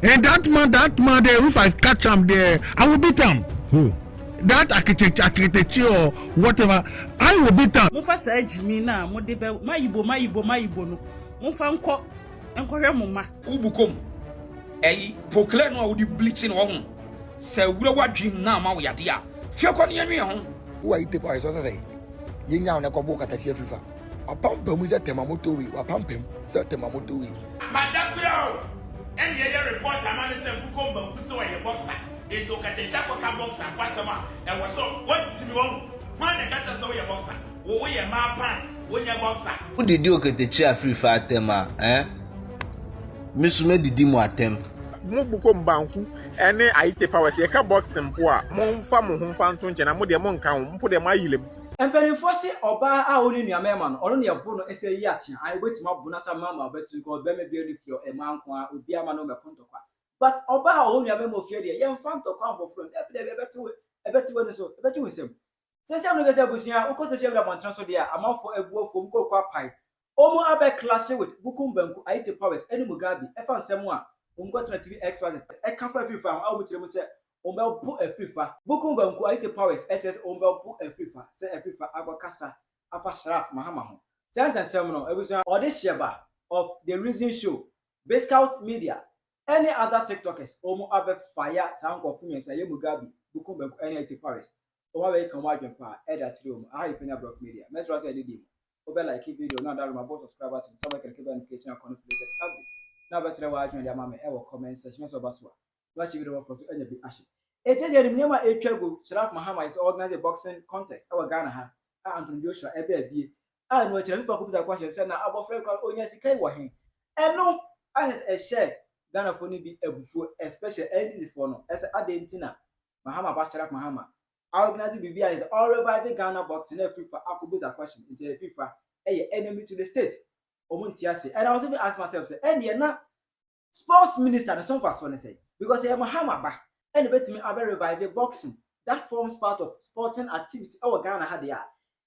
And that man there, if I catch him there, I will beat him. Who? That architecture or whatever, I will beat him. Mufa say Jimmy na mo de be mayibo no. Mufa nko hwe moma. Bukom. Proclaim no we bleaching wo ho. Say wura wadwim na ma wo yade a. Fie ko ne anwe ho. Wo Ayitey boy so say. Ye nya na ko Okatakyie Afrifa. Apampa mu se tema moto wi, apampem se tema moto wi. Madakura. And ye report amane se Bukom banku so ye boxer. It's Okatakyie Afrifa boxer fasama. And was so what to me won. Man the cat so ye boxer. Wo ye ma pants, wo ye boxer. Who did you Okatakyie Afrifa atema, Misume didi mu atem. Mo Bukom banku ene Ayitey powers ye ka boxing po a mo mfa mo ho mfa nto nche na mo de mo nka ho mpo de ma yile. Empenifo se oba a oni nuamema no oro ne yebo no ese yi ache ai wetima bu na sama ma betu ko be me bi eni fio e ma nko a obi ama no me kontokwa but oba a oni nuamema ofie de ye mfa ntokwa amfofro e be betu we so e betu we sem se se no gese abusia uko se shebra montran so de a amafo ebuo fom ko kwa pai omo abe clash with Bukom banku Ayitey powers eni mugabi e fa nsem a onko tra TV XYZ e kan fa Afrifa a wo kire mu se Omba bu Afrifa Bukom banku Ayitey powers HS omba bu Afrifa se Afrifa agwakasa afa sharaf mahama ho sense nsem no ebusu audition of the ReasonShow Bigscout media any other TikTokers omo abe fire sanko fumensa ye mugabi Bukom banku any Ayitey powers omo be kan wadwen pa eda tiri omo Penyah block media mesra say dey obe like video na that my boss subscriber to some can keep notification on latest updates na betre wadwen dia mama e wo comment section so baswa watch video for so enya bi ashi etenye nim nema etwago sharaf mahama is organize a boxing contest our Ghana ha Anthony Joshua ebe abie no kire fifa ko bisa question say na abofre kwa onya sika wo hen eno anes a share Ghana for ni bi abufu especially NDC for no as adentina mahama ba sharaf mahama organize bibia is all reviving Ghana boxing FIFA akobisa question into FIFA enemy to the state omuntiase and I was even ask myself say na sports minister na some fast one say because mahama ba and betimi abe revive boxing that forms part of sporting activity our Ghana had there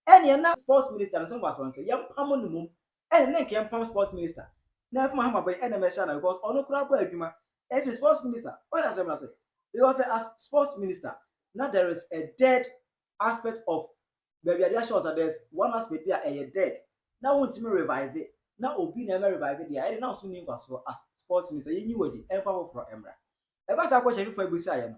and na sports minister and some person say yam pam no mum and na ke pam sports minister na mahama boy and me na because ono kura bo adwuma as sports minister what does I say because as sports minister now there is a dead aspect of baby there shows that there's one aspect there a dead now want to revive it now obi na revive it there now so nim so as sports minister yin wodi emfa for emra e ba sa question for ebusi aye no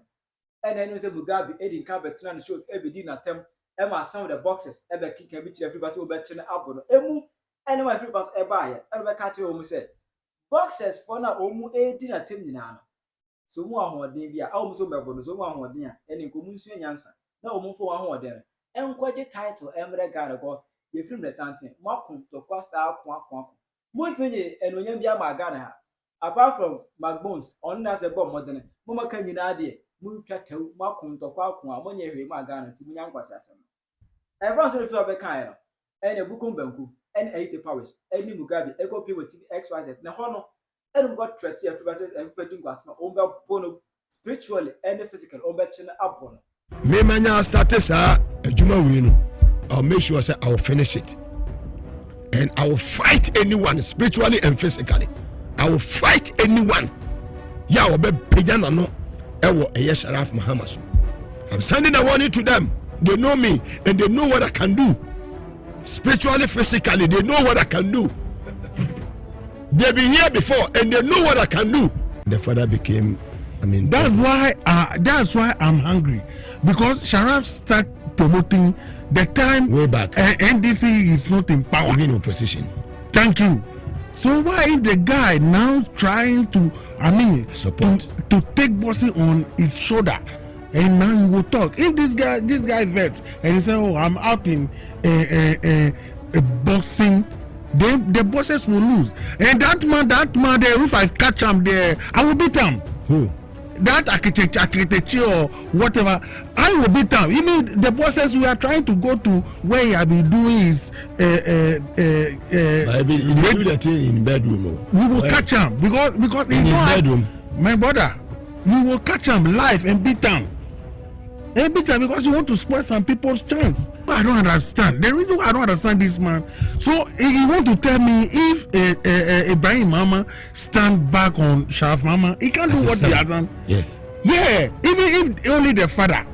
and then say Mugabe edin ka betina no shows ebedi na tem e ma some of the boxes e be kika bi kire everybody we be kire abo no emu ene ma everybody e ba aye e be ka kire o mu say boxes for na o mu edi na tem nyina no so mu ahoden bia a o mu so mebo no so mu ahoden a ene ko mu nsu nyansa na o mu fo ahoden enkwaje title emre Ghana because ye film the something makun to kwasa akon mu twenye enonyam bia ma Ghana apart from McBones on as a bomb modern mama kan nyina de mu twataw makun to kwa akon a monye hwe ma Ghana ti munya nkwasa asem everyone so feel be kan no ene Bukom banku ene Ayitey powers ene Mugabe e copy with XYZ na hono ene got threat everybody say everything kwasma o be bono spiritually and physically o be chine abono Me manya start sa adwuma we no I'll make sure say I will finish it and I will fight anyone spiritually and physically. I will fight anyone. Yeah, obe Penyah no ewo eye Sharaf Mahama so. I'm sending a warning to them. They know me and they know what I can do. Spiritually, physically, they know what I can do. They've been here before and they know what I can do. The father became, that's why I'm hungry, because Sharaf start promoting the time way back. NDC is not in power, even opposition. Thank you. So why if the guy now trying to, support to take bossing on his shoulder, and now you will talk? If this guy vets and he say, "Oh, I'm out in boxing," then the bosses will lose. And that man there, if I catch him there, I will beat him. Who? That architecture or whatever, I will beat him. Even the bosses we are trying to go to where he have been doing is I mean, do that thing in bedroom. We will catch him because in his bedroom. My brother, we will catch him live and beat him. Every time because you want to spoil some people's chance. I don't understand. The reason why I don't understand this man. So he want to tell me if Ibrahim Mama stand back on Sharaf Mama, he can't do what he has done. Yes. Yeah. Even if only the father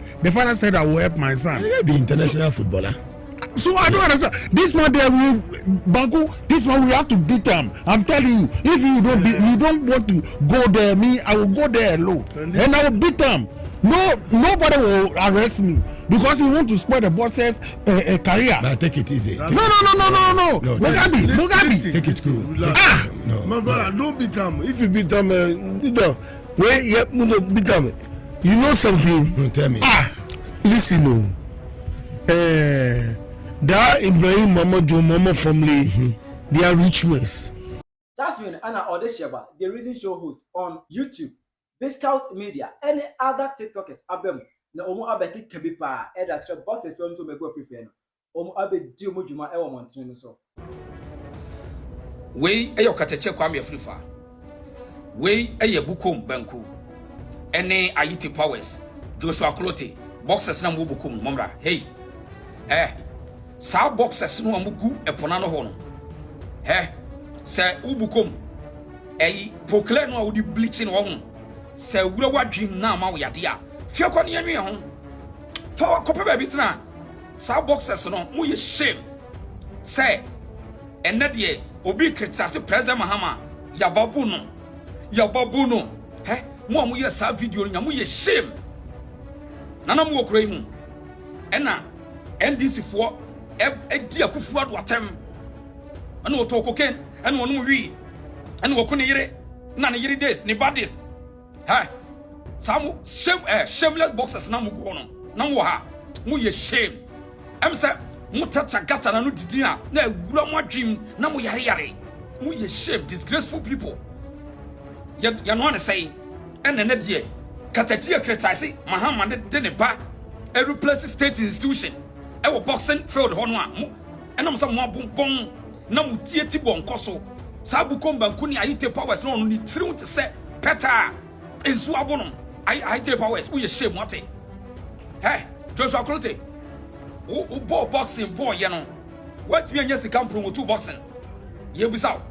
said I will help my son. He be international footballer. So I don't understand. This man there will Banku. This man we have to beat him. I'm telling you, if you don't want to go there, I will go there alone and I will beat him. Nobody will arrest me because you want to spoil the boss's career. But take it easy. No. Mugabe. Take it cool. No. My brother, don't beat him. If you beat him, beat him. You know something? Don't tell me. Listen, that Ibrahim Mama family, they are rich men. Jasmine Anna Odesheba, the Reason Show host on YouTube. Bigscout Media, any other TikTokers, Abem, na omo abeki kebipa, eda tre box e film so me go prefer no. Omo abe di omo djuma e wo montene so. We e Okatakyie Afrifa. We e Bukom banku. Ene Ayitey powers. Joshua Klote, boxers na Bukom momra. Hey. Sa boxers no amugu epona no ho no. Se Bukom proclaim no odi bleaching wo ho. Se wura wadwim na ma wo yade a fie ko ne yanwe ho fa ko pe ba bitna sa boxers no mo ye shame se enne de obi criticize president Mahama yababu no mo ye sa video nya mo ye shame nana mo okura mu ena NDC fo di akufu ado atem ana wo to koken ana wo no wi ana wo ko ne yire na ne yire days ne badis Samu shameless boxers na mugu hono na wo ha mu ye shame em se mu tata gata na no didi na ewura mo adwim na mo yare mu ye shame disgraceful people ya no na say enne de Okatakyie criticize Mahama de ne ba a replace state institution e wo boxing field hono a mu enam se mo abonbon na mu tie ti bon koso sa Bukom banku ni Ayitey powers no ni tiriw te se peta ensu abono Ayitey powers we shame what Joshua Klote o boxing boy ye no what me anya sika promote boxing ye bisaw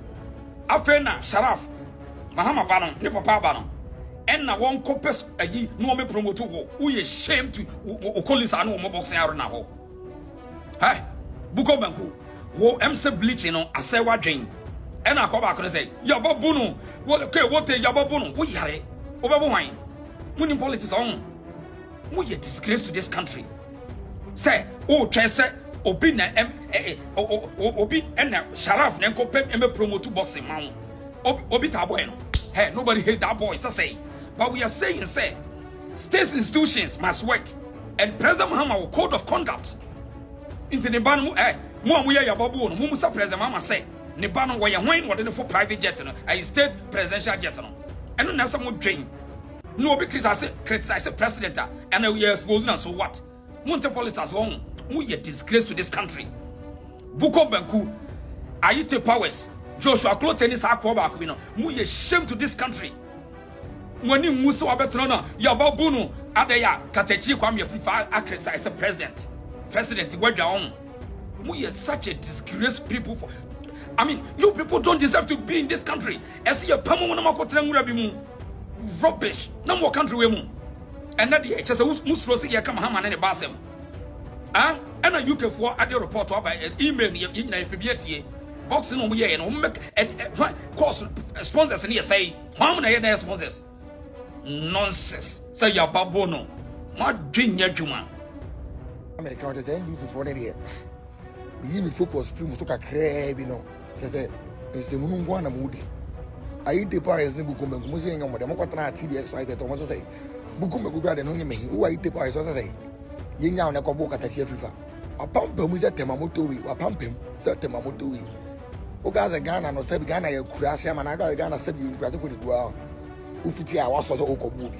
afena Sharaf Mahama banon ne papa banon en na won kopes ayi no me promote wo ye shame to o kolisa no mo boxing aro na ho Bukom banku wo MC bleaching no asay wadwen en akoba akone say yababu no what yababu no wo yare obebo hwan muni politics on mu ye disgrace to this country say twese obi na obi na Sharaf na nkopem promote boxing man obi taboy no nobody hate that boy say but we are saying say state institutions must work and President Mahama will code of conduct into the ban mu ye yababu no mu sa President Mahama say ne ban wo ye hwan wo de for private jet no a state presidential jet no eno na some dream no be criticize president and we are supposed to so what monte politics won we are disgrace to this country Bukom banku Ayitey powers Joshua Klote ni sa ko ba ko bi no we are shame to this country woni muso abetro na yababu no adaya Okatakyie Afrifa criticize president wadwa on we are such a disgrace people for I mean, you people don't deserve to be in this country. As you pamu na makotra ngura bi mu rubbish. Na mo country we mu. And na dey chese musro se ye kama Mahama na ne basem. And a UK for ade report about email ye na pebiatie. Box no mo ye no make course sponsors ni say, "How na ye na sponsors?" Nonsense. Say ya babo no. Ma dwenya dwuma. America what is NDC for there. You focus film so kakra bi no. Say it's the mungu na mudi Ayitey powers ni Bukom banku mo se nyamo de mo kwatana TV excited to mo say Bukom banku gra de no nyame wo Ayitey powers so say ye nya na ko bo Okatakyie Afrifa apampa mu se tema moto wi apampem se tema moto wi o ga ze Ghana no se Ghana ya kura ase ma na ga Ghana se bi kura se ko ni gua o fiti a waso so o ko bu bi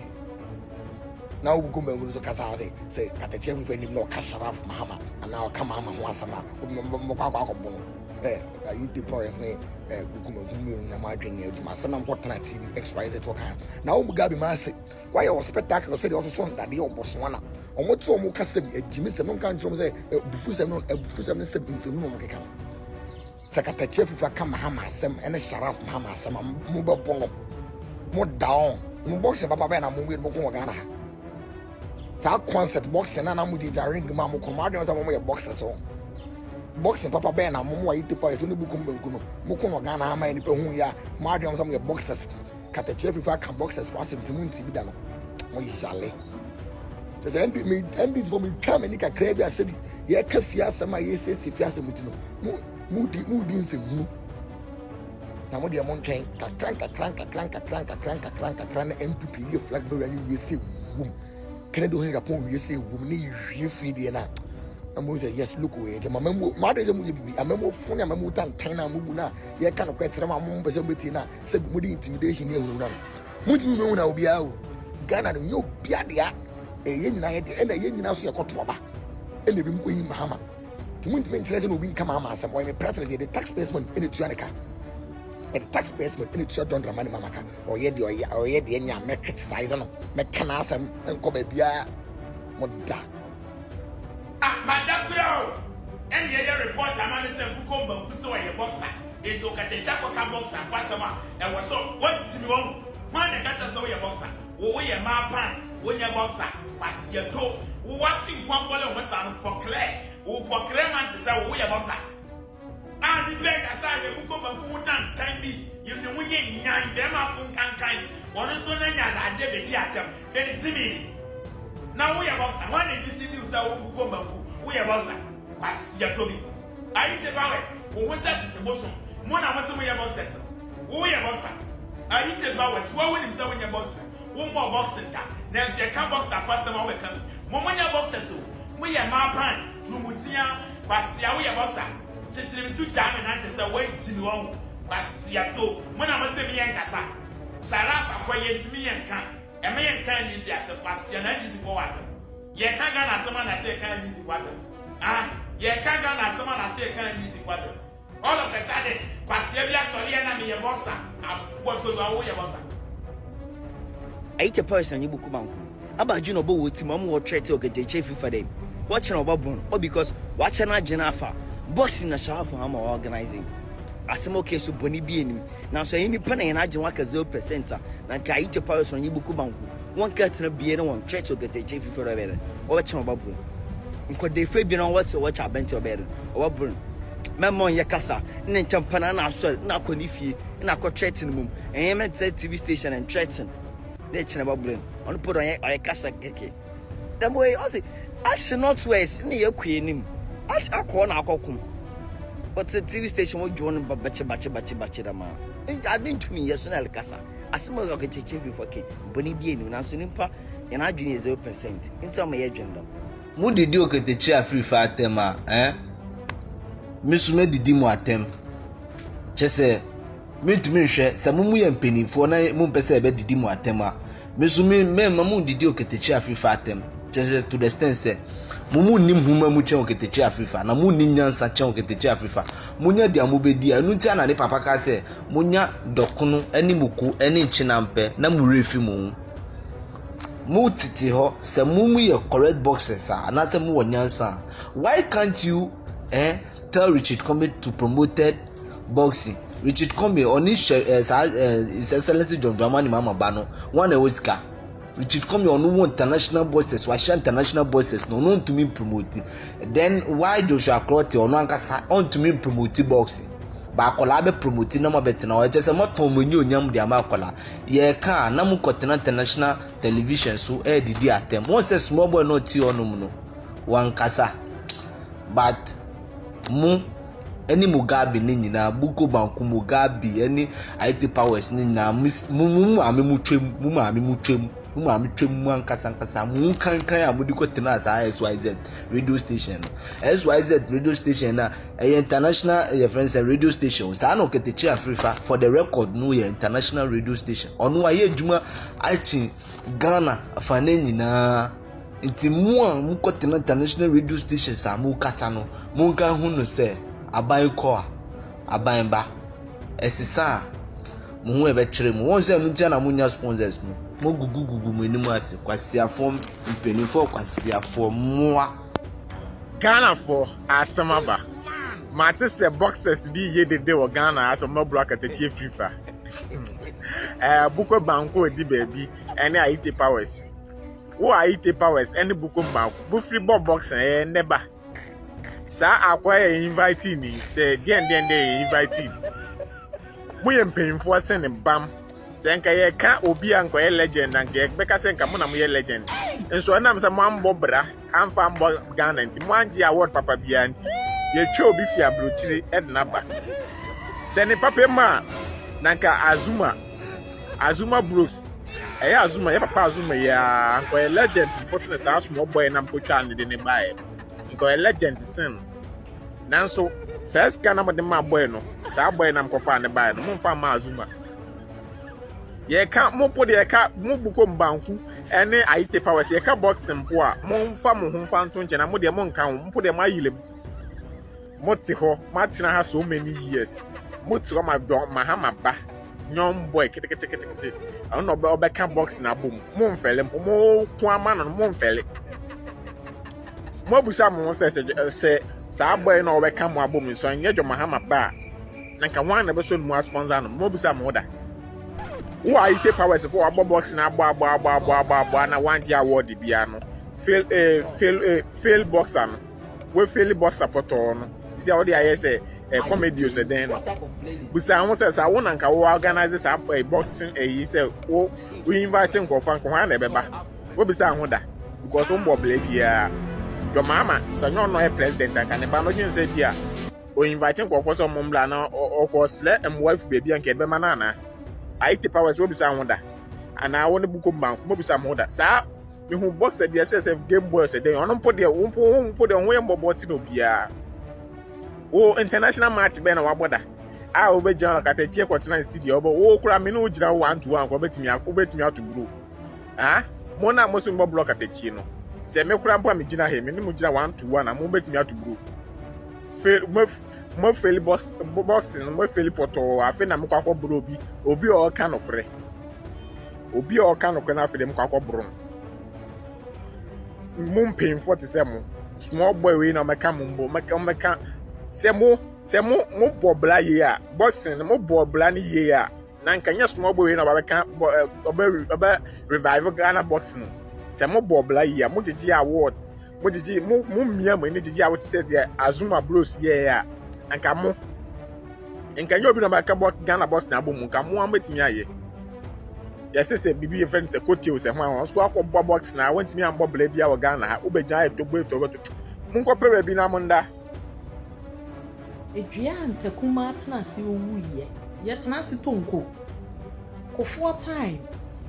na o Bukom banku so kasa say Okatakyie Afrifa ni no ka Sharaf Mahama ana o ka Mahama ho asama mo kwa ko bo Ayitey powers ne Bukom na madwen ya djuma sanam hotna TV XYZ to kan na wo mugabe ma se why your spectacle say also so that dey oboso na omoto omo kasa bi ejimi se no kan trom say bufu se no se nsemu no keka Okatakyie Afrifa ka mahama asem ene sharaf mahama asem mo be bono mo down mo box papa be na mo we mo ko Ghana ha sa concert boxing na mo di ring ma mo ko ma dey mo ye boxer so boxing papa be na mo Ayitey powers no Bukom banku no mo ko Ghana ha ma ni pe hu ya ma dey mo ye boxers Okatakyie Afrifa ka boxers for asem timu nti bi da no mo yale just MB for me come and nika crave ya sebi ye ka fiasa ma ye se fiasa mutino mudi nsemu na mo de mo ntwen kakran MPP ye flag be rally we say wum kene do hinga pon we say wum ni hwie fidi na mo say yes look we de mama mo ma de mo ye bibi amamo fun amamo tan na mo bu na ye ka no kwetere ma mo be se beti na se mo di intimidation ye hunu na mo ti mo na obi a o Ghana no yo bia dia ye nyina ye de na ye nyina so ye koto ba ene bi mko yi mahama to mun men trese no bi nka mahama asem boy me president the taxpayers money ene tuya neka the taxpayers money ene tuya don dramani mamaka o ye de nya me criticize no me kana asem enko ba bia moda madakuro ene ye report amane se Bukom banku so ye boxer eto Okatakyie ka boxer fasama e wo so wantimi won man de kata so ye boxer wo ye ma pants wo ye boxer kwasieto what in Gwambole was on Poclay, who Pocleman to say, we are boxer. And the back aside the Bukom banku tan time be, you know, we ain't young, them are from kind. One is so many, I did the atom, then it's me. Now we are boxer. One in the city of Bukom banku, we are boxer. Kwasieto me. Ayitey powers, who was at the bosom. Mona was we are boxers. We are boxer. Ayitey powers, what would himself in your boxer? One more boxing time. Now, if you can't box at first, I'm over coming. Momanya boxers, we are my pants, Drumutia, Quasia, we are boxer. Since him to jam and answer, wait to me on Quasiato, when I was a me and Cassa. Saraf acquired me and can, a man can is as a Quasian and easy for us. Ye can't get as someone I say can easy for us. Ah, ye can't get as someone I say can easy for us. All of a sudden, Quasia Soliana me a boxer, I put to the boxer. Ayitey powers and Bukom. Aba you know bo woti mam wo threat Okatakyie Afrifa dem watch na obabon or because watch na Jenafa boxing na shafu hama organizing asemo okay so boni bi enim na so eni pana na agye waka 0% na ka Ayitey powers on Bukom won ka tena bi na won threat Okatakyie Afrifa rebere watch na obabon nko de fe bi na watch abenti obere obabon memon ye kasa ne nchampana na so na akoni fie na akọ threat mum me TV station and threaten they china bablen on put on a kasa keke. The boy also action not west ni ye kwenim. Ash akọ na akokum. But the TV station will join bache da ma. I didn't to me yes na kasa. Asimo Okatakyie Afrifa ke. Boni bi enu na so nimpa ye na adwene 0%. Into ma ye dwendom. Mu didi Okatakyie Afrifa atema misume didi mu atem. Chese mentumi hwe se mumu ye mpenifo na mu pese ebe didi mu atema mesumi mamu didi Okatakyie Afrifa atem chese to the extent se mumu nim huma mu chen Okatakyie Afrifa na mu nyansa chen Okatakyie Afrifa munya dia mu bedi anu ti ana ne papa ka se munya dokono ani muku ani nkinampe na mu refi mu titi ho se mumu ye correct boxers na se mu wonyansa. Why can't you tell Richard Combe to promoted boxing? Richard Combe on his excellency John Dramani Mama Bano one a whisker. Richard Combe on no international boxers, Washa international boxers, no to me promoting. Then why Joshua Clotte or no on to me promoting boxing? Ba collab promoting no better now. It is a more Tomonyo Yam de Amakola. Ye can Namu Continental International Television so did at them. Once a small boy no tea or no one casa. But mu any Mugabe ni nyina Bukom banku Mugabe any Ayitey powers ni na mu mu ankasa mu kankan amudi ko tena as SYZ radio station na international friends radio station sa na Okatakyie Afrifa for the record no international radio station onu aye adwuma achi Ghana afane nyina nti mu ko tena international radio station sa mu kasa no mu kan hu no se aban ko abanba esisa mo hu ebekire mo won se ntia na munya sponsors no mo gugu mo enimu ase kwasiafo mpenifo kwasiafo moa Ghana for asamaba mate se boxers bi ye de wo Ghana as no block Okatakyie Afrifa Bukom banko edi baby ene Ayitey powers wo Ayitey powers ene Bukom banko bu free ball boxer never sa akwa invite me say den invite mo ye mpemfo sen bam senka ye ka obi anko ye legend anke beka senka mo na mo ye legend enso na msa mo ambo bra amfa ambo Ghana nti mo anje award papa bia nti ye twa obi fi abrochiri ednaba sene papa ma nanka Azuma Bros Azuma ye papa Azuma ya anko ye legend person sa asmo boy na mpotwa ne de ne bae anko ye legend sen nanso says kana mo de ma boy no sa boy na mkofa ne bae no mo mfa ma Azuma ye ka mo po de ka mo Bukom banku ene Ayitey powers ye ka boxing po a mo mfa mo ho mfa nto nche na mo de mo nka mo po de ma yile mo ti ho ma tina ha so many years mo ti ho ma do ma ha ma ba nyom boy kete I no be obe ka boxing na bom mo mfele mpo mo ku ama no mo mfele mo busa mo se sa boy na obe ka mo abom so anye do ma ha ma ba na nka wan na be so no sponsor no mo busa mo da wo Ayitey powers for abo box na abo na one year award bia no fail boxer no we fail box supporter no see how dey say comedy o se den no busa won say sa won nka wo organize sa boxing yi say wo invite nko fan ko na be ba wo bisa ho da because wo mbo bia your mama so no e president kan ba no yin say bia o invite nko for some mbla na o ko sle em wife baby anke be manana Ayitey powers wo bisa ho da ana wo ne Bukom bank mo bisa ho da sa me hu boxer bia say game boy se den ono mpo de wo mpo de ho ye mbobo ti no bia o international match be na waboda a o be jan Okatakyie Continental studio obo wo kura me no gira 1-1 ko betimi ato bro mo na mo so mbo block Okatakyie no se me kura mpo me gina he me ni mo gira 1-1 na mo betimi ato bro mo fail boxing mo fail poto afi na mo kwakọ bro obi o ka nokre na afi dem kwakọ bro mo mpem 47 small boy we na meka meka se mo bobla ye a boxing mo bobla ni ye a na nkanya small boy we na beka oba revive Ghana boxing se mo bobla ye a mo gigi award mo gigi mo mia mo ni gigi award se de Azuma Bros ye a anka mo nkanya obi na beka Ghana boxing na bomu nka mo ametimi aye yes say bibi friend se kote se ho so akọ boxing na wantimi am bobla bia wo Ghana ha obegya e togbo mo nko pe bi na mo nda Edwian takuma atena se owuye ye tena se tonko ko 4 time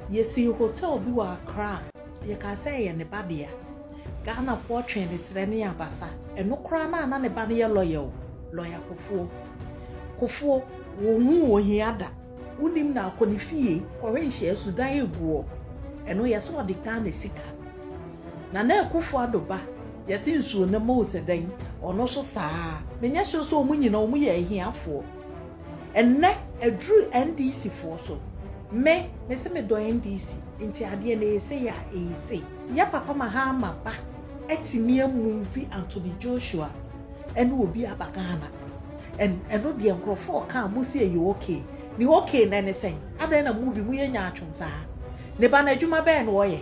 ye si hotel bi wa Accra ye ka say ye ne badea Ghana for train sire ne abasa eno kra na ne ba ne ye lawyer kofuo wo hu wo hiada unim na akoni fie orenhye Sudan eguo eno ye so de Ghana sika na ekufo adoba ye si nsuo na mo sedan ono so saa menya so omunyi na omuye ahiafo enne edru NDC fo so me se me do NDC nti ade na ese ya papa mahama ba etimi movie Anthony Joshua enu obi abagana eno de nkrofo ka mo se ye okay ni okay na ne sen adan na movie mu ye nya atwonsa ne ba na adwuma be na oye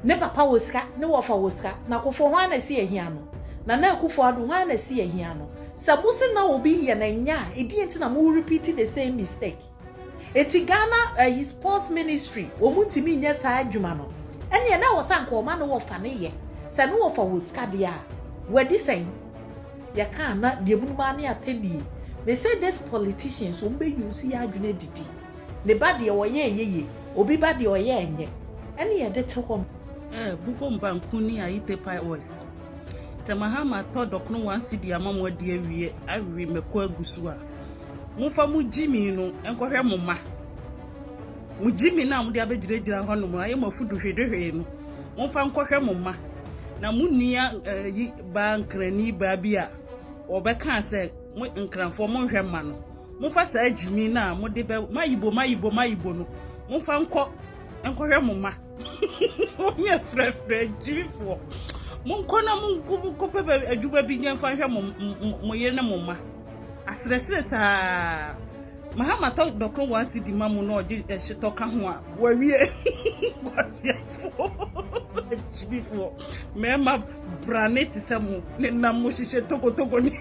ne papa woska ne wofa woska na kofo ho na si ehia no na ekufo adu ho na si ehia no sabusi na obi ye na nya edi enti na mo repeat the same mistake eti Ghana sports ministry omuntimi nya sa adwuma no ene na wosanko ma no wofa ne ye se no wofa woska dia wadi sen ya ka na de munuma ne atemi they say this politicians umbe use ya adwene didi ne ba de oye yeye obi ba de oye enye ene ye de te ho Bukom banku ni Ayitey powers se mahama to dokno 1 cedi amamo de awie meko agusu a mumfa mu jimi no enkohwe moma mu jimi na mu de abegirejira ho no aye mafudu hwedehwe no mumfa nkohwe moma na munia yi bankrani ba bia obeka se mo nkranfo mo hwɛ ma no mo fa saa jimi na mo de be mayibo no mo fa nkɔ hwɛ mo ma mo nye frɛfrɛ jifo mo nkɔ na mo ko pe adwuba bi nya fa hwɛ mo yere na mo ma asresre saa mahama to dokro wan si di mamu no oji ehito ka ho a wawie kwasiafo jibifo mema braneti samu ne namu hihye togotogo ni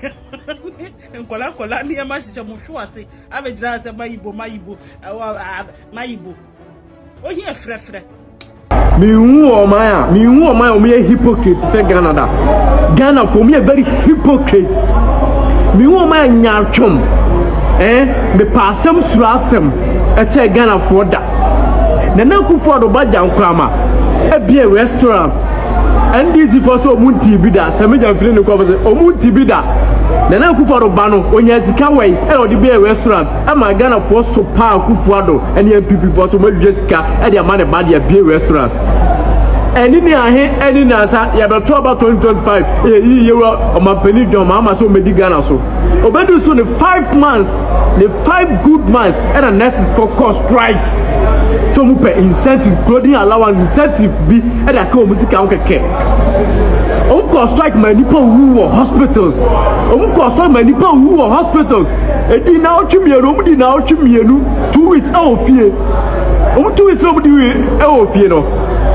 enkola ni ma hihye mo hwo ase abegyira ase mayibo ohi efrefre mi hu o maya o me hypocrite say Ghana for me a very hypocrite mi hu o maya nyatwom me passam surasem e Ghana for da na Akufo do ba jankrama e bia restaurant and this for so munti bi da sameja fili ne ko fa omunti bi da na Akufo do ba no onya sika wai e o di bia restaurant e ma Ghana for so pa Akufo do and MPP for so ma dwe sika e dia ma ne ba dia bia restaurant eni ni ahe eni na sa ya be to about 2025 ye o ma peni don ma so medi Ghana so obedu so the 5 months the 5 good months and a nurses for cost strike so mu pe incentive clothing allowance incentive bi e da ka o musika on keke o cost strike my nipa who hospitals o cost strike my nipa who hospitals e di na o twimienu o di na o twimienu 2 weeks e o fie o 2 weeks o di e o fie no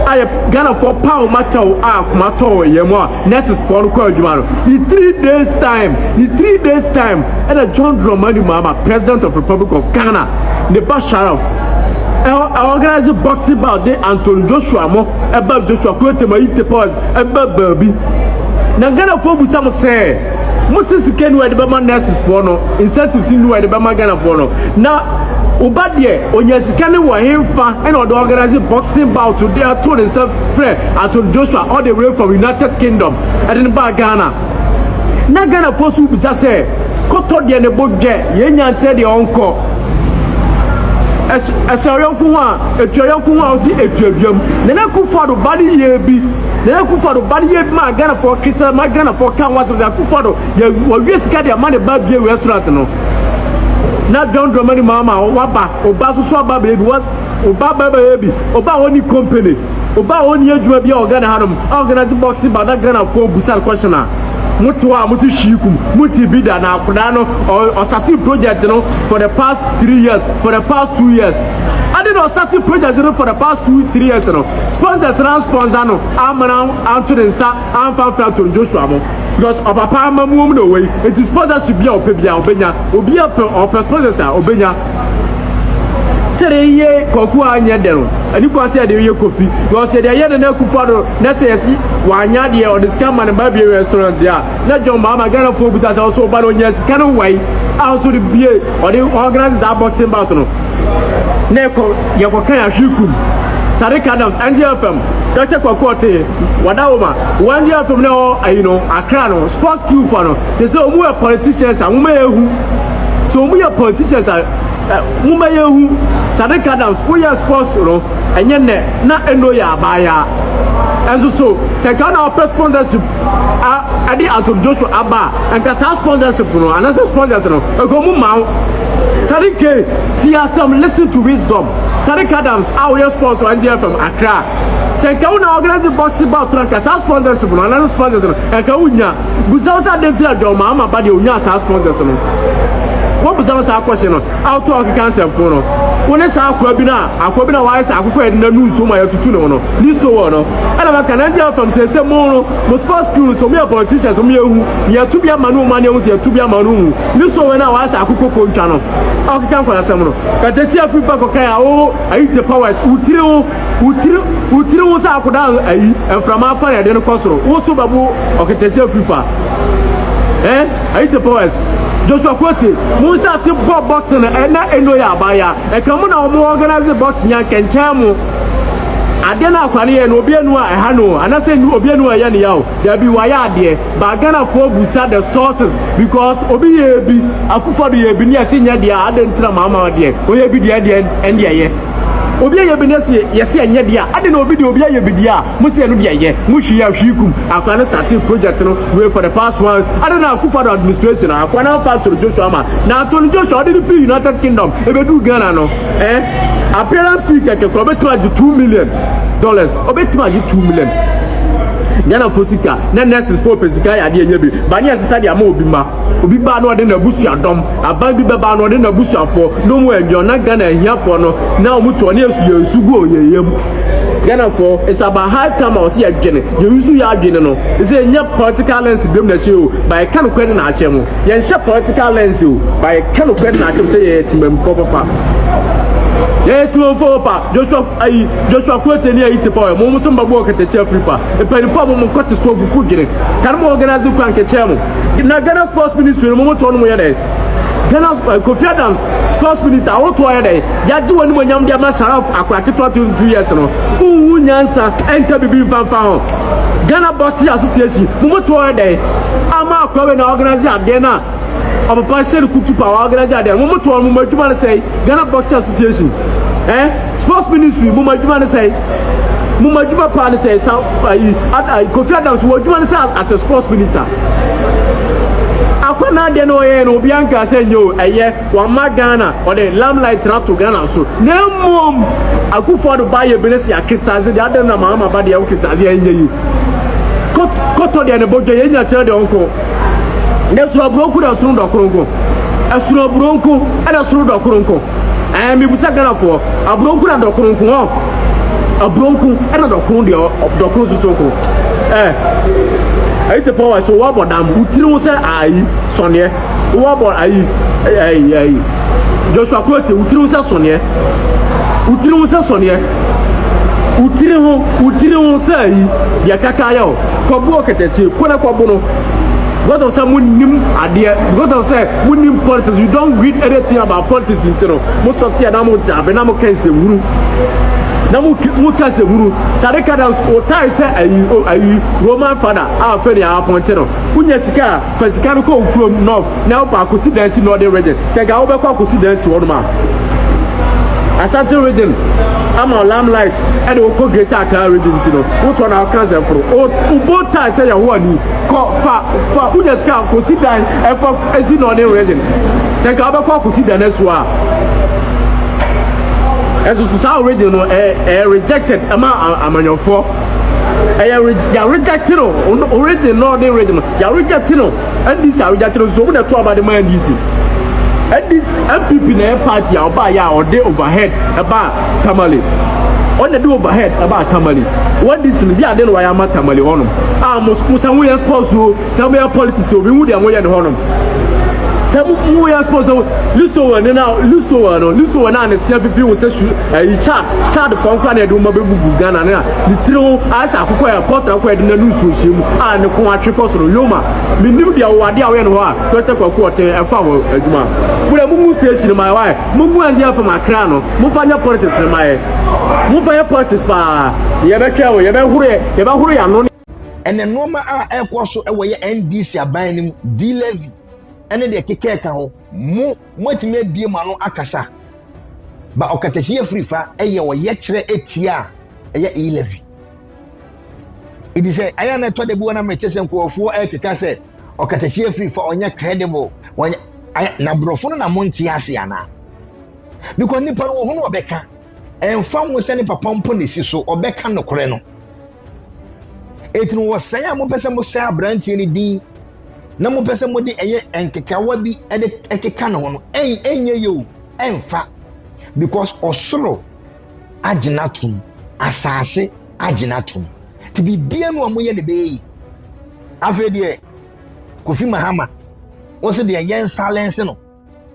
I Ghana for power matter kumato yemo nurses for no adwuma no in 3 days time and a John Dramani Mahama president of Republic of Ghana the Basharaf I organize boxing bout de Anthony Joshua mo eba Joshua kwete ma Ayitey pause eba baby na Ghana for busa mo say Moses Kenu e de be nurses for no incentives in we de be Ghana for no na Obadie onyesikane wo hemfa and odo organize boxing bout today told himself friend Anthony Joshua all the way from United Kingdom and in Ghana na Ghana posu bisa say koto de ne bodje yenya nche de onko esoyonku ha etuoyonku ha osi etuabiam na Akufo do body ye bi na Akufo do body ye ma Ghana for kita ma Ghana for kan what Akufo do ye wo wiesika de ma ne ba bie restaurant no na John Dramani Mahama oba so aba baby was oba baby oba oni company oba oni adwuma bia organ hanom organize boxing ba na Ghana for busal questioner mutwa musi shikum muti bida na akoda no or starting project no for the past 3 years for the past 2 years I did not start project for the past 2-3 years no sponsors and sponsor no amana Anthony Nsa amfa to Joshua mo because of papa mamu no way it is sponsorship bia obia obi a sponsors a obenya sere ye koku anya de no ani kwa se de ye kofi because se de ye na Akufo do na se yesi wanya de o the scam man ba bia restaurant dia na John Mahama Ghana for buta so ba no nya sika no wai also the bia or the organize that boxing bout no neko yakokan ahwikum Sadiq Adams NGFM Dr. Kwakote Wadawoma NGFM no ayino Accra no sports queue for no they say omu politicians and ehu so omu politicians ehu Sadiq Adams we sports no enye ne na eno ya abaya and so second our sponsorship adi Anthony Joshua aba and ka sponsorship no and sponsors no ekomu mawo Sadiq tia some listen to wisdom Sadiq Adams our sponsor NGFM Accra Senka una organize boxing bout ranka sa sponsorship no and sponsors no and ka unya busa dem tira do ma ba de unya sa sponsors no what busa sa question no how to cancel for no wona sa akwa bi na wa sa akoko e na nu so ma yatutu no listo wo no ala ba kan NGFM se mo sports school so me politicians so me ehu yatu bia manu ma ne hu se yatu bia manu listo wo na wa sa akoko ko ntwa no Okatakyie Afrifa no Okatakyie Afrifa ko kan o Ayitey powers utiri wo sa akoda ayi enframa afa ya de no kosoro wo so babu Okatakyie Afrifa Ayitey powers Joshua Kote mo start boxing na eno ya abaya e kan mo na mo organize boxing ya kenchamo ade na akwani ye no obi enu a ha no anase nu obi enu a ye ne yawo da bi wa ya ade ba Ghana for busa the sources because obi ye bi Akufo do ye bi ne ase nya de ade ntra mama de o ye bi de ende ye obi ye bi ne se yesi enye dia ade na obi de obi ye bi dia mo se no dia ye mo hwi ya hwikum akwa na starting project no we for the past one ade na Akufo administration akwa na factory Joshua ma na Anthony Joshua ade fi United Kingdom e be du Ghana no appearance fee keke ko betima $2 million obetima $2 million Ghana for sika na nurses for pesika ya de nya bi ba ne asesa de ama obi ma obi ba no de na busu adom aban bi ba no de na busu afo no mu enjo na Ghana ahiafo no na o mu to ne esu yesugu oyeyem Ghana for it's about high time I see adwene ye usu ya adwene no is a nya political lens bem na show by kan kwede na ache mo ye nya political lens o by kan kwede na ache say ye timam for papa ye tuo for papa Joshua Kwete ni Ayitey power mo muso mbabo Okatakyie Afrifa e pani for mo kwete so fufu gene kan mo organize kwan keche mo na Ghana sports ministry mo to no mo ye dey Ghana Kofi Adams sports minister I want to hear dey yaji woni mo nyam dia ma sharaf akwa keto 2 years no wu nyansa enka bibi fanfa ho Ghana Boxing Association mo to hear dey ama akwa we na organize ade na Papa share kutu power organize ade mo to mo maduma say Ghana Boxing Association sports ministry mo maduma say mo maduma pa say Kofi Adams wo maduma say as a sports minister akwana de no ye no bianca say nyo eye wa magana or the lamplight na to Ghana so na mom Akufo do buy a business ya kitsaze de ade na mama ba de ya kitsaze enye yi koto de ne bojo ye nya chere de onko ne so abronku da sunu dokoronko asunu abronku ada sunu dokoronko mi busa Ghana for abronku da dokoronko ho abronku ada dokoron de dokoron so ko Ayitey power so what about them utiri say ayi sonye what about ayi Joshua Kwete utiri say sonye utiri ho say ayi ya kaka ya ko bu Okatakyie ko na ko bu no God of say munim ade God of say munim politics you don't read anything about politics intero most of the na mo jabe na mo kan se wuru na mu kase wuru sare kada o tai say ayi Roman father a fe ni appointed no unya sika fasika no ko okrom north na o ba ko si dance northern region say ga o be ko si dance wo ma Asante region ama lamplight and o ko greater Accra region tino wo to na cancer fro o both tai say ya ho ani ko fa unya sika ko si dance e for esi northern region say ga o be ko si dance wo as the original rejected amanyofo ya rejected original the original ya rejected and this are rejected so we talk about the man this and this MPP na party oba ya or dey overhead about Tamale on the do overhead about Tamale what this be ade no ya ma Tamale honum musa we expose so some politics so we hu dey we ya honum Samu we are supposed to listo na na se fifi wo se chad for kwa na do ma bebu Ghana na litiro asa akoko ya port akwa de na lusu hyimu ne ko atwe kosoro yoma minim dia wo ade awe no ho a kwete kwako ote efa wo aduma bure mu station my why mu ande afa makra no mu fanya politics my fanya politics pa ye be twa wo ye be huru ya no ene noma a ekoso ewo ye NDC aban nim D levy ene de kekeka ho mo timi abie ma no akasa ba Okatakyie Afrifa eye wo ye kire etia eye E levy idi say aya na to de bu na mechese nkofo ekeka say Okatakyie Afrifa onye credible onye na brofo na monti ase ana because nipa no ho no obeka emfa wo se ne papa mpo ne si so obeka no kore no etinu wo say a mo pese mo say abrantie ni din na mo pese mo de eye enkekawa bi ede ekeka no no enye yo emfa because osoro aginatum asase aginatum ti bibia no amoye ne beyi afede Kofi Mahama o se de yen silence no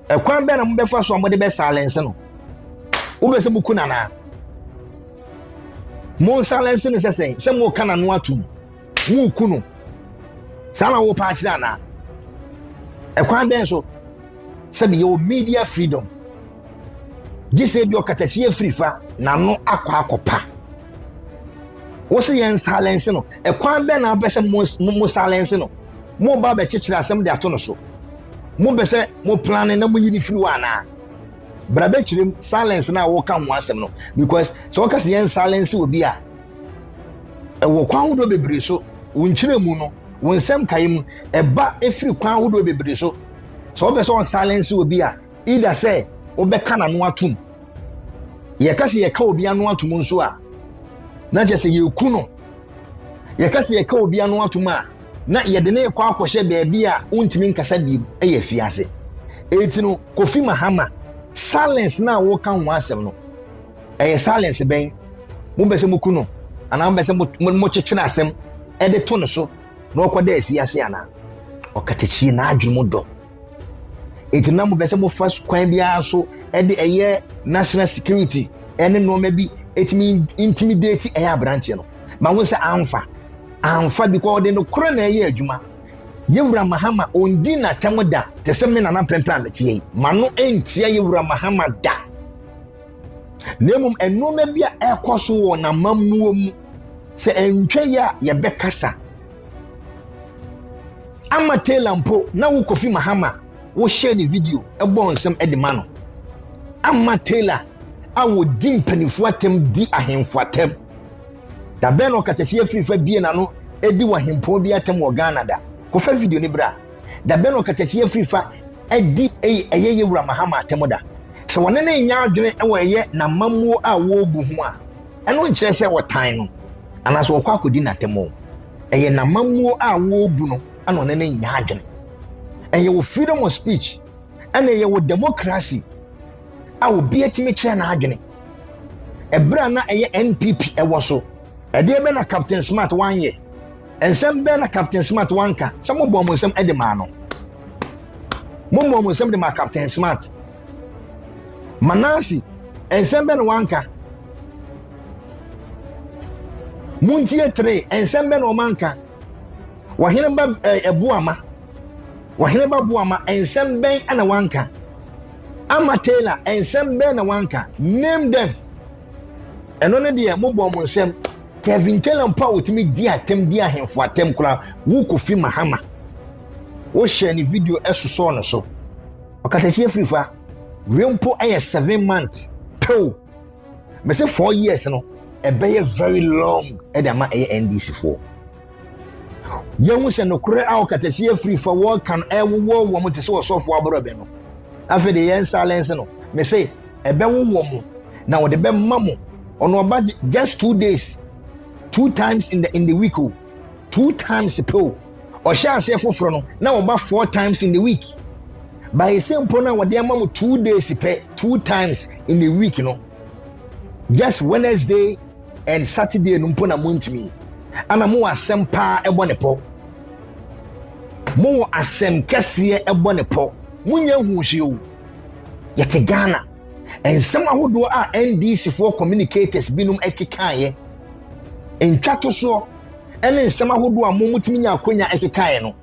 ekwan be na mo be fa so mo de be silence no wo be se buku na mo silence no se mo kana no atum wo kunu sana wo pa chira na ekwan ben so se be your media freedom gise bi Okatakyie Afrifa na no akopa wo se yen silence no ekwan ben na be se mo silence no mo ba be chichira asem de ato no so mo be se mo plan na mo yini free wa na brabe chirem silence na wo ka ho asem no because so ka se yen silence obi a wo kwan ho do bebre so wo nchire mu no wo nsem kae mu eba efiri kwan ho do bebre so be so silence obi a either say wo be kana no atum ye ka se ye ka obi anu atum nso a na je se ye ku no ye ka se ye ka obi anu atum a na ye de ne kwa akohye beebi a untimi nkasa bi eye fiase etino Kofi Mahama silence na wo kan ho asem no silence ben mo be se mo ku no ana mo be se mo chechena asem de to no so na okoda fiase ana Okatakyie na adwumo do etina mo be se mo first kwan bia so de national security ene no ma bi etimi intimidate abrante no ma wo se amfa because de no kro na adwuma Yewura Mahama ondi na temoda te se me na pempa metie mano entia Yewura Mahama da nemum enoma bia ekoso wo na mamuo mu se entwe ya ye bekasa amatela mpo na wo Kofi Mahama wo share ni video ebo nsem edema amatela awo dimpanifo atem di ahemfo atem da be no Okatakyie Afrifa bie na no edi wa hempo bi atem wo Ghana da ko fa video ni bra da be no Okatakyie Afrifa edi Yewura Mahama atem da so wone na nya adwene e wo na mamuo a wo gu ho a eno nkire se wo tan no anaso wo kwa kodi na atem na mamuo a wo bu no ana wone na nya adwene wo freedom of speech ana wo democracy a obi atimi kire na adwene ebra na NPP ewo so ede be na Captain Smart wanye ensem be na Captain Smart wanka samo bo mo nsem ede ma no mo nsem de ma Captain Smart Manasi ensem be na wanka muntie 3 ensem be na manka wahene ba Aboa ensem ben ana wanka Amatela ensem ben na wanka name them eno ne de mo bo mo nsem Kevin Taylor mpa otimi di atem di ahemfo atem kura wo Kofi Mahama wo share ni video esoso no so Okatakyie Afrifa rempo 7 months po me say 4 years no e be very long e dey ma NDC for yewu se no kure a Okatakyie Afrifa wo kan wo mo te se wo sofo abrobe no afi de yen silence no me say e be wo mo na wo de be mamo ono ba just 2 days 2 times in the week 2 times po or share say for no now about 4 times in the week by simple now what they am 2 days pay 2 times in the week just Wednesday and Saturday no mpo na montimi ana mo asem pa ebone po mo asem kese ebone po munya huhwe o yete Ghana and some ahodo a NDC for communicators binum ekekaye entwato so ene nsem ahodo a mumutimi nya akonya ekekaye no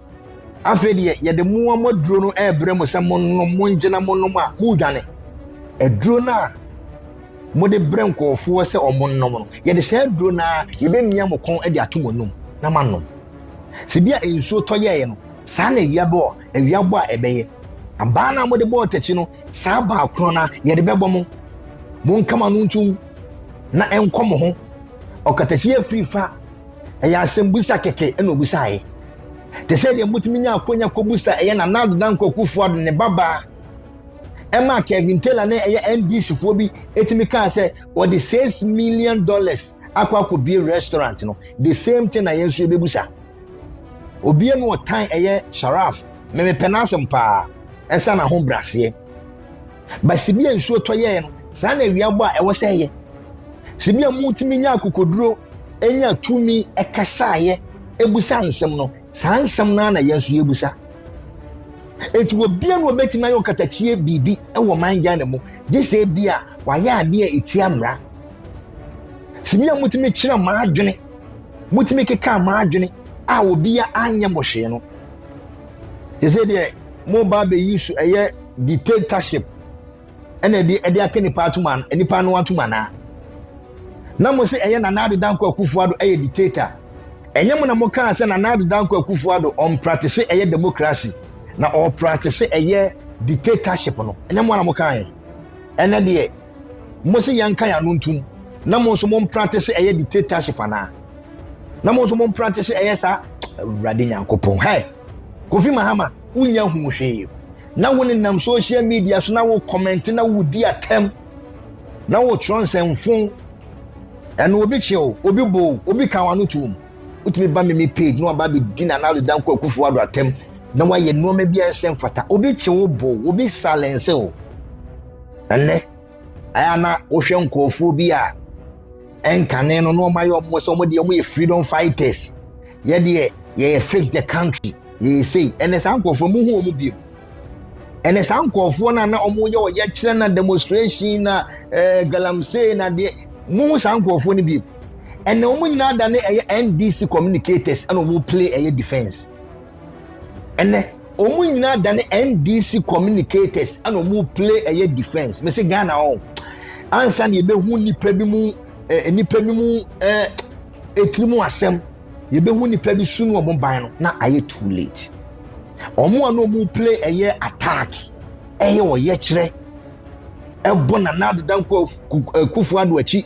afedi ye de mu amaduro no ebre mo se monno monjena monno a mudwane eduro na mo de brenkofo se omonno no ye de se eduro na ye be mia mo kon e de atomonum na mannom se bia ensuo toye no sa na wiabo a ebeye abana mo de bo tachi no sa ba akro na ye de bebo mo nkama no ntum na enkom ho Okatakyie Afrifa ya sembusa keke eno busae te se de mutimi nya akonya kobusa na nadu dan kokufo ado ne baba ema Kevin Taylor na NDC fo bi etimi ka se o the $6 million akwa bi restaurant no the same thing na yensu ebebusa obi enu otan Sharaf me penasem pa ensa na ho brase basi bia nsuo toye no sa na wiabo a ewo seye sibia mutimi nya kokoduro enya tumi ekasaye ebusa nsem no sa nsem na yensu yebusa etu obia no betima yo Okatakyie bibi ewo manja na mu gise bia waya ade eti amra sibia mutimi kira maadwene mutimi keka maadwene a obia anya mohwe no yese de mo ba be use dictatorship ene de akeni patuman enipa no watumana na mo se na nadu danko akufuado dictator enye mo na mo kan se na nadu danko akufuado on practice democracy na all practice dictatorship no enye mo na mo kan ene de mo se yanka ya no ntum na mo so mo practice eye dictatorship ana na mo so mo practice eye sa awurade nyankopon hey Kofi Mahama unya hu hwe na wo nam social media so na wo comment na wo di atem na wo transemfon eno obi cheo obi bo obi kan wano tum utimi ba me page no aba be di na na do dan kwakufu ado atem na wa ye no ma bia nsem fata obi cheo bo obi silence o ene ayana wo hwe nkofo bi a enkane no no ma yo mo so mo de mo ye freedom fighters ye de ye fix the country ye say ene sankofo mu hu omu bi ene sankofo na omu ye o ye kire na demonstration na galamsey na de mu sankofo ni bi ene omu nyina da ne NDC communicators and omu play a defense ene omu nyina da ne NDC communicators and omu play a defense me say Ghana o ansa ne be hu nipa bi mu etirimu asem ye be hu nipa bi sunu omo ban no na aye too late omo anu omu play a attack eye wo ye kire ebo na nadu danko kufu adu achi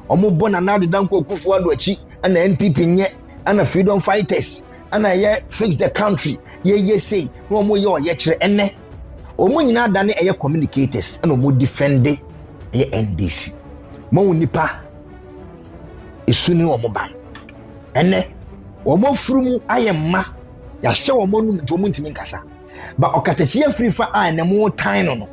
omo bo na nadu danko kufu adu achi ana NPP nye ana freedom fighters ana ye fix the country ye say no omo ye o ye kire ene omo nyina dane eye communicators ana omo defend ye NDC mo nipa isunu omo ban ene omo furumu ayemma ya hye omo nu nto ntimi nkasa ba Okatakyie Afrifa a na mo tan no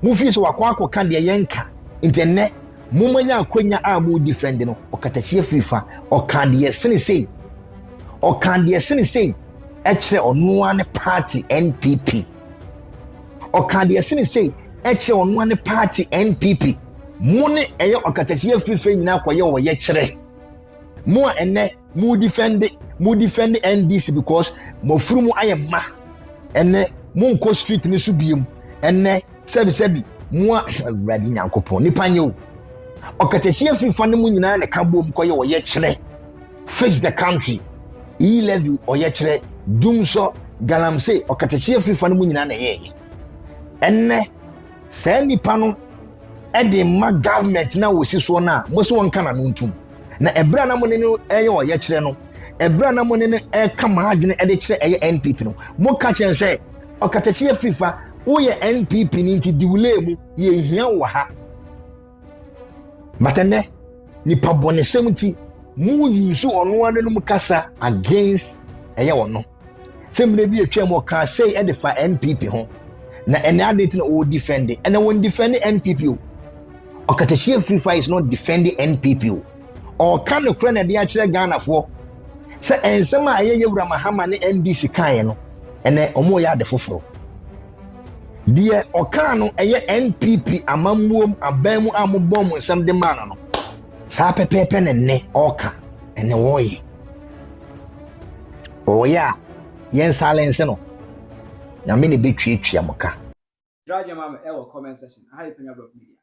mo fi so wakwa kan de yenka intene mo manya akonya a mo defend no Okatakyie Afrifa okan de yesene sei ekre onu ane party NPP okan de yesene sei ekre onu ane party NPP mo ne eye Okatakyie Afrifa nyina kwaye wo ye kire mo ene mo defend NDC because mo furumu ayemma ene mo nko street ni so biem ene sebi mo awurade nyankopon nipa nye o Okatakyie Afrifa ne mo nyina ne ka bom koye wo ye kire fix the country levy o ye kire dumso galamsey Okatakyie Afrifa ne mo nyina na ye ene se nipa no e de ma government na wosi so na mo so won kana no ntum na ebra na mo ne no eye wo ye kire no ebra na mo ne no e ka ma adwene e de kire eye NPP no mo ka chen se Okatakyie Afrifa wo ye NPP ni nti diwule mu ye hia wo ha matane ni pabone semti mu yisu ono anu no mukasa against eye wono semre bi atwa mo ka say e de fa NPP ho na ene adeti na o defend ene won defend NPP o Okatakyie Afrifa is not defending NPP or kan no kra na de a kire Ghana fo se ensema ayeye wura mahama ne NDC kan no ene omo ya de foforo die okano eye NPP amammuom abamu amobom nsam de mana no sa pepepe ne oka ene woye oya yen silence no na me ne betwetwa moka Draja mama, comment section. Hi, Penyah Media.